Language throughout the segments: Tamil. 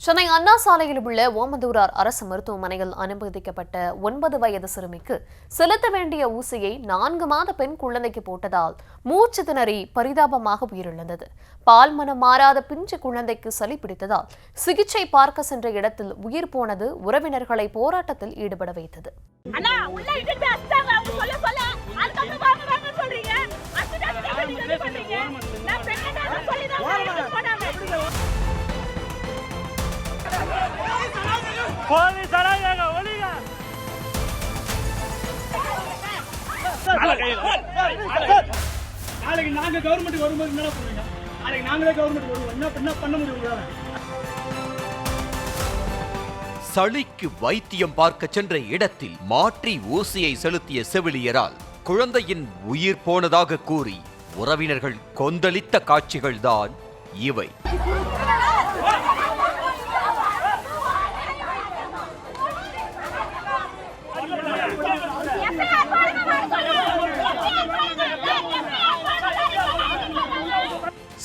சென்னை அண்ணா சாலையில் உள்ள ஓமந்தூரார் அரசு மருத்துவமனையில் அனுமதிக்கப்பட்ட 9 வயது சிறுமிக்கு செலுத்த வேண்டிய ஊசியை 4 மாத பெண் குழந்தைக்கு போட்டதால் மூச்சு திணறி பரிதாபமாக உயிரிழந்தது. பால்மனம் மாறாத பிஞ்சு குழந்தைக்கு சளி பிடித்ததால் சிகிச்சை பார்க்க சென்ற இடத்தில் உயிர் போனது உறவினர்களை போராட்டத்தில் ஈடுபட வைத்தது. சளிக்கு வைத்தியம் பார்க்க சென்ற இடத்தில் மாற்றி ஊசியை செலுத்திய செவிலியரால் குழந்தையின் உயிர் போனதாக கூறி உறவினர்கள் கொந்தளித்த காட்சிகள்தான் இவை.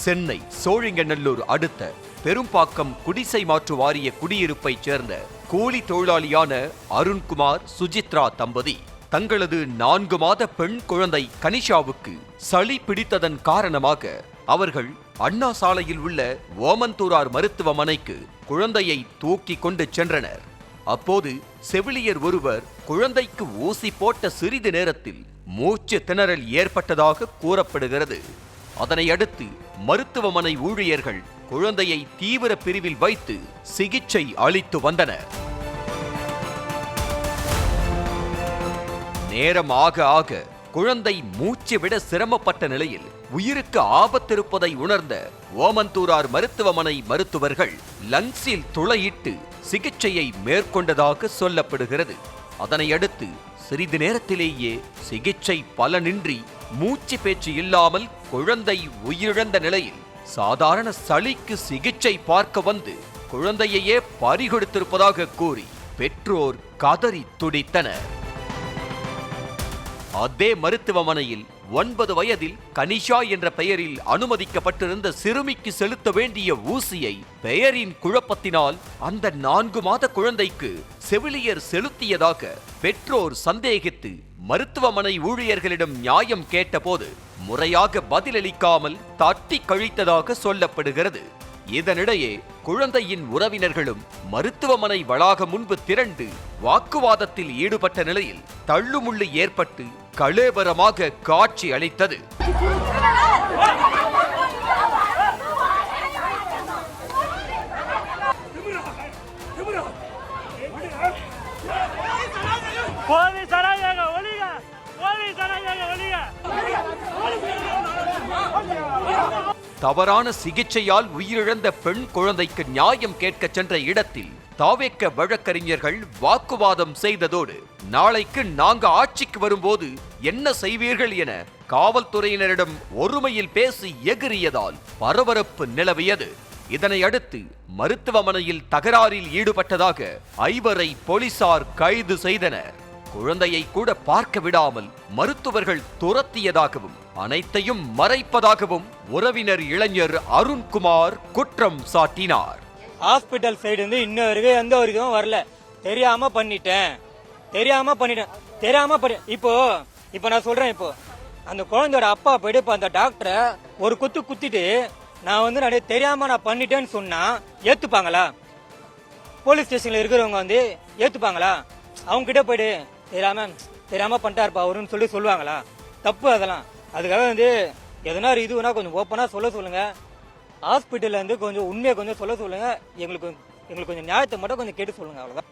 சென்னை சோழிங்கநல்லூர் அடுத்த பெரும்பாக்கம் குடிசை மாற்று வாரிய குடியிருப்பைச் சேர்ந்த கூலி தொழிலாளியான அருண்குமார் சுஜித்ரா தம்பதி தங்களது 4 மாத பெண் குழந்தை கனிஷாவுக்கு சளி பிடித்ததன் காரணமாக அவர்கள் அண்ணா சாலையில் உள்ள ஓமந்தூரார் மருத்துவமனைக்கு குழந்தையை தூக்கி கொண்டு சென்றனர். அப்போது செவிலியர் ஒருவர் குழந்தைக்கு ஊசி போட்ட சிறிது நேரத்தில் மூச்சு திணறல் ஏற்பட்டதாக கூறப்படுகிறது. அதனை அடுத்து மருத்துவமனை ஊழியர்கள் குழந்தையை தீவிர பிரிவில் வைத்து சிகிச்சை அளித்து வந்தனர். நேரம் ஆக ஆக குழந்தை மூச்சு விட சிரமப்பட்ட நிலையில் உயிருக்கு ஆபத்திருப்பதை உணர்ந்த ஓமந்தூரார் மருத்துவமனை மருத்துவர்கள் லங்ஸில் துளையிட்டு சிகிச்சையை மேற்கொண்டதாக சொல்லப்படுகிறது. அதனை அடுத்து சிறிது நேரத்திலேயே சிகிச்சை பலனின்றி மூச்சு பேச்சு இல்லாமல் குழந்தை உயிரிழந்த நிலையில் சாதாரண சளிக்கு சிகிச்சை பார்க்க வந்து குழந்தையையே பறிகொடுத்திருப்பதாக கூறி பெற்றோர் கதறி துடித்தனர். அதே மருத்துவமனையில் 9 வயதில் கனிஷா என்ற பெயரில் அனுமதிக்கப்பட்டிருந்த சிறுமிக்கு செலுத்த வேண்டிய ஊசியை பெயரின் குழப்பத்தினால் அந்த 4 மாத குழந்தைக்கு செவிலியர் செலுத்தியதாக பெற்றோர் சந்தேகித்து மருத்துவமனை ஊழியர்களிடம் நியாயம் கேட்டபோது முறையாக பதிலளிக்காமல் தட்டி கழித்ததாக சொல்லப்படுகிறது. இதனிடையே குழந்தையின் உறவினர்களும் மருத்துவமனை வளாகம் முன்பு திரண்டு வாக்குவாதத்தில் ஈடுபட்ட நிலையில் தள்ளுமுள்ளு ஏற்பட்டு கலேபரமாக காட்சி அளித்தது. தவறான சிகிச்சையால் உயிரிழந்த பெண் குழந்தைக்கு நியாயம் கேட்க சென்ற இடத்தில் தாவேக்க வழக்கறிஞர்கள் வாக்குவாதம் செய்ததோடு நாளைக்கு நாங்க ஆட்சிக்கு வரும்போது என்ன செய்வீர்கள் என காவல்துறையினரிடம் ஒருமையில் பேசி எகிரியதால் பரபரப்பு நிலவியது. இதனை அடுத்து மருத்துவமனையில் தகராறில் ஈடுபட்டதாக 5 போலீசார் கைது செய்தனர். குழந்தையை கூட பார்க்க விடாமல் மருத்துவர்கள் துரத்தியதாகவும் அனைத்தையும் மறைப்பதாகவும் உறவினர் இளைஞர் அருண்குமார் குற்றம் சாட்டினார். ஹாஸ்பிட்டல் சைடு வந்து இன்ன வரைக்கும் எந்த வரைக்கும் வரல. தெரியாம பண்ணிட்டேன். இப்போ நான் சொல்றேன், இப்போ அந்த குழந்தையோட அப்பா போயிட்டு இப்ப அந்த டாக்டரை ஒரு குத்திட்டு நான் வந்து நிறைய தெரியாம நான் பண்ணிட்டேன்னு சொன்னா ஏத்துப்பாங்களா? போலீஸ் ஸ்டேஷன்ல இருக்கிறவங்க வந்து ஏத்துப்பாங்களா? அவங்க கிட்ட போயிட்டு தெரியாம பண்ணிட்டாருப்பா அவருன்னு சொல்லுவாங்களா? தப்பு அதெல்லாம். அதுக்காக வந்து எதனா இதுனா கொஞ்சம் ஓப்பனா சொல்லுங்க. ஹாஸ்பிட்டல்ல இருந்து கொஞ்சம் உண்மையை கொஞ்சம் சொல்லுங்க. எங்களுக்கு கொஞ்சம் நியாயத்தை மட்டும் கொஞ்சம் கேட்டு சொல்லுங்க. அவ்வளவுதான்.